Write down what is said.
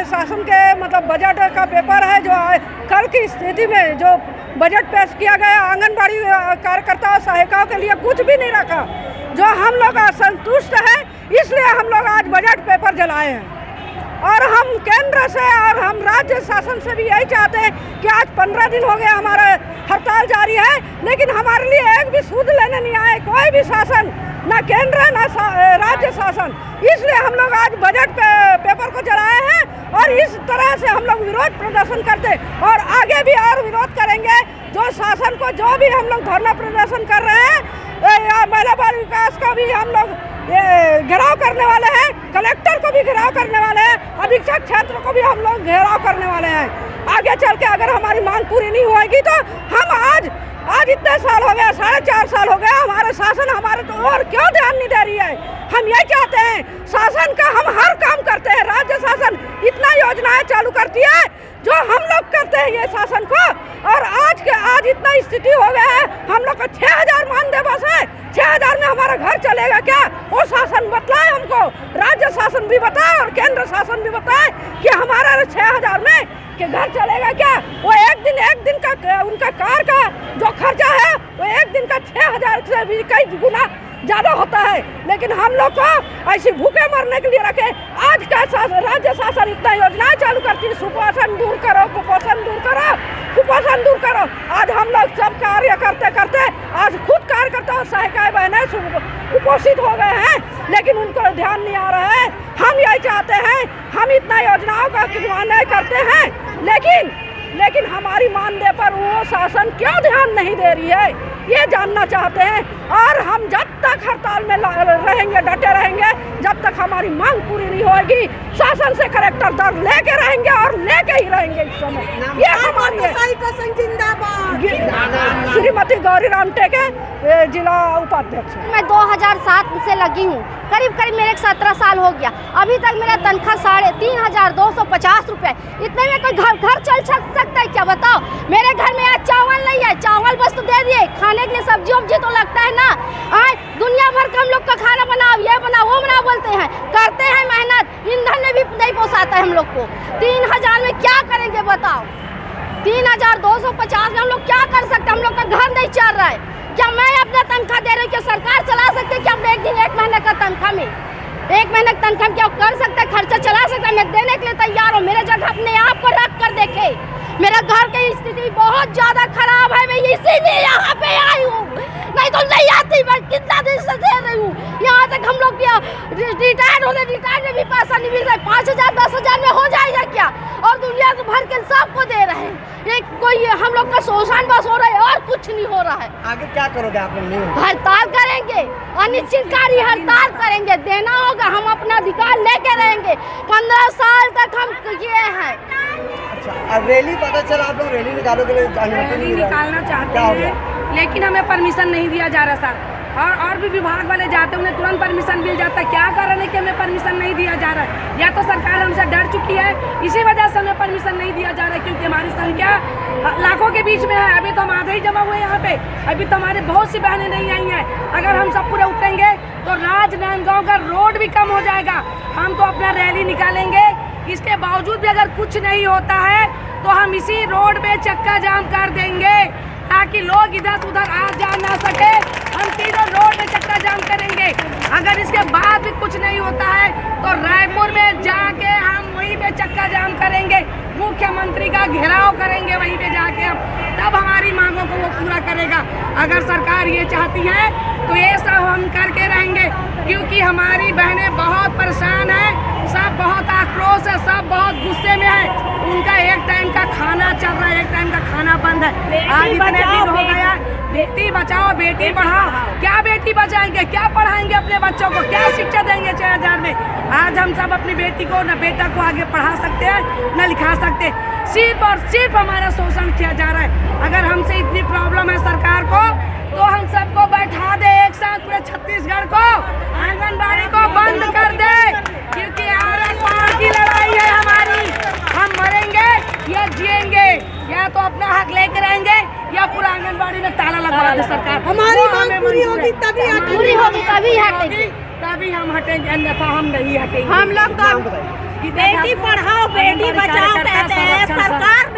शासन के मतलब बजट का पेपर है जो कल की स्थिति में जो बजट पेश किया गया आंगनबाड़ी कार्यकर्ता और सहायिकाओं के लिए कुछ भी नहीं रखा, जो हम लोग असंतुष्ट हैं। इसलिए हम लोग आज बजट पेपर जलाए हैं और हम केंद्र से और हम राज्य शासन से भी यही चाहते हैं कि आज 15 दिन हो गए हमारा हड़ताल जारी है, लेकिन हमारे लिए एक भी सूद लेने नहीं आए कोई भी शासन, ना केंद्र ना राज्य शासन। इसलिए हम लोग आज बजट पेपर को जलाए हैं और इस तरह से हम लोग विरोध प्रदर्शन करते और आगे भी और विरोध करेंगे। जो शासन को जो भी हम लोग धरना प्रदर्शन कर रहे हैं, महिला बाल विकास का भी हम लोग घेराव करने वाले हैं, कलेक्टर को भी घेराव करने वाले हैं, अधीक्षक क्षेत्र को भी हम लोग घेराव करने वाले हैं। आगे चल के अगर हमारी मांग पूरी नहीं होगी तो हम आज इतने साल हो गए, 4.5 साल हो गए, हमारे शासन हमारे तो और क्यों ध्यान नहीं दे रही है। हम ये चाहते हैं शासन का हम हर काम करते हैं, राज्य शासन इतना योजनाएं चालू करती है जो हम लोग करते हैं ये शासन को, और आज इतना स्थिति हो गया है हम लोग को 6000 मानदेय बस है, 6000 में हमारा घर चलेगा क्या? वो शासन बताए हमको, राज्य शासन भी बताए और केंद्र शासन भी बताए कि हमारा 6000 में कि घर चलेगा क्या? वो एक दिन का उनका कार का जो खर्चा है वो एक दिन का 6000 से भी कई गुना ज़्यादा होता है, लेकिन हम लोग को ऐसी भूखे मरने के लिए रखे। आज का राज्य शासन इतना योजनाएं चालू करती है, सुपोषण दूर करो, कुपोषण दूर करो, कुपोषण दूर करो। आज हम लोग सब कार्य करते करते आज खुद कार्यकर्ता और सहायिकाएं बहनें कुपोषित हो गए हैं, लेकिन उनको ध्यान नहीं आ रहा है। हम यही चाहते हैं, हम इतना योजनाओं का क्रियान्वयन करते हैं, लेकिन हमारी मानदेय पर वो शासन क्यों ध्यान नहीं दे रही है, ये जानना चाहते हैं। और हम जब तक हड़ताल में रहेंगे, डटे रहेंगे, जब तक हमारी मांग पूरी नहीं होगी, शासन से कलेक्टर दर लेके रहेंगे और लेके ही रहेंगे इस समय। ये हमारी है। श्रीमती गौरी राम टेके, जिला उपाध्यक्ष। मैं 2007 से लगी हूँ, करीब मेरे 17 साल हो गया। अभी तक मेरा तनख्वाह 3250 रुपये। इतने में कोई घर चल सकता है क्या? बताओ। मेरे घर में आज चावल नहीं है, चावल बस तो दे दिए, खाने के लिए सब्जी उब्जी तो लगता है ना। दुनिया भर का हम लोग का खाना बनाओ, ये बनाओ, वो बनाओ बोलते हैं, करते हैं मेहनत, ईंधन में भी नहीं पोसाता है हम लोग को। 3000 में क्या करेंगे बताओ? 3250 में हम लोग क्या कर सकते हैं? हम लोग का घर नहीं चल रहा है। क्या मैं अपना तनख्वाह दे रही हूँ? क्या सरकार चला सकते है? क्या एक महीने का तनख्वाह में, एक महीने का तनख्वाह क्या कर सकता है? खर्चा चला सकता है? मैं देने के लिए तैयार हूँ। मेरे जगह अपने आप को रख कर देखे। मेरा घर की स्थिति बहुत ज्यादा खराब है, मैं इसीलिए यहाँ पे आई हूँ, नहीं तो नहीं आती। मैं कितना दिन से दे रही हूँ, यहाँ तक हम लोग रिटायर्ड होने, रिटायर्ड में भी पैसा नहीं मिल रहा है। 5000 10,000 में हो जाएगा क्या? और दुनिया भर के सबको दे रहे हैं। एक कोई हम लोग का शोषण बस हो रहा है और कुछ नहीं हो रहा है। आगे क्या करोगे आप लोग? हड़ताल करेंगे, अनिश्चितकालीन हड़ताल करेंगे, देना होगा। हम अपना अधिकार लेके रहेंगे। 15 साल तक हम किए हैं। अच्छा, रैली पता चला आप लोग रैली निकालोगे? रैली निकालना चाहते हैं, लेकिन हमें परमिशन नहीं दिया जा रहा सर। और भी विभाग वाले जाते हैं, उन्हें तुरंत परमिशन मिल जाता है। क्या कारण है कि हमें परमिशन नहीं दिया जा रहा है? या तो सरकार हमसे डर चुकी है, इसी वजह से हमें परमिशन नहीं दिया जा रहा है, क्योंकि हमारी संख्या लाखों के बीच में है। अभी तो हम आधे ही जमा हुए यहाँ पे, अभी तो हमारे बहुत सी बहनें नहीं आई हैं। अगर हम सब पूरे उतरेंगे तो राजनांदगांव का रोड भी कम हो जाएगा। हम तो अपना रैली निकालेंगे, इसके बावजूद भी अगर कुछ नहीं होता है तो हम इसी रोड पे चक्का जाम कर देंगे, ताकि लोग इधर उधर आ जा ना सके। हम तीनों रोड में चक्का जाम करेंगे। अगर इसके बाद भी कुछ नहीं होता है तो रायपुर में जाके हम वहीं पे चक्का जाम करेंगे, मुख्यमंत्री का घेराव करेंगे वहीं पे जाके। हम तब हमारी मांगों को वो पूरा करेगा। अगर सरकार ये चाहती है तो ये सब हम करके रहेंगे, क्योंकि हमारी बहनें बहुत परेशान हैं, सब बहुत आक्रोश है, सब बहुत गुस्से में है। उनका एक टाइम का खाना चल रहा है, एक टाइम का खाना बंद है। आज इतने दिन हो गया, बेटी बचाओ बेटी पढ़ाओ। क्या बेटी बचाएंगे? क्या पढ़ाएंगे अपने बच्चों को? क्या शिक्षा देंगे 6000 में? आज हम सब अपनी बेटी को न बेटा को आगे पढ़ा सकते हैं न लिखा सकते। सिर्फ और सिर्फ हमारा शोषण किया जा रहा है। अगर हमसे इतनी प्रॉब्लम है सरकार को, तो हम सबको बैठा दे एक साथ, पूरे छत्तीसगढ़ को, आंगनबाड़ी को बंद कर दे, क्योंकि आर पार की लड़ाई है हमारी। हम मरेंगे या जिएंगे, या तो अपना हक लेकर रहेंगे या पूरा आंगनबाड़ी में ताला लगवा दे सरकार। हमारी मांग पूरी होगी तभी हटेंगे, तभी हम हटेंगे, अन्यथा हम नहीं हटेंगे। हम लोग बेटी पढ़ाओ बेटी बचाओ कहते हैं सरकार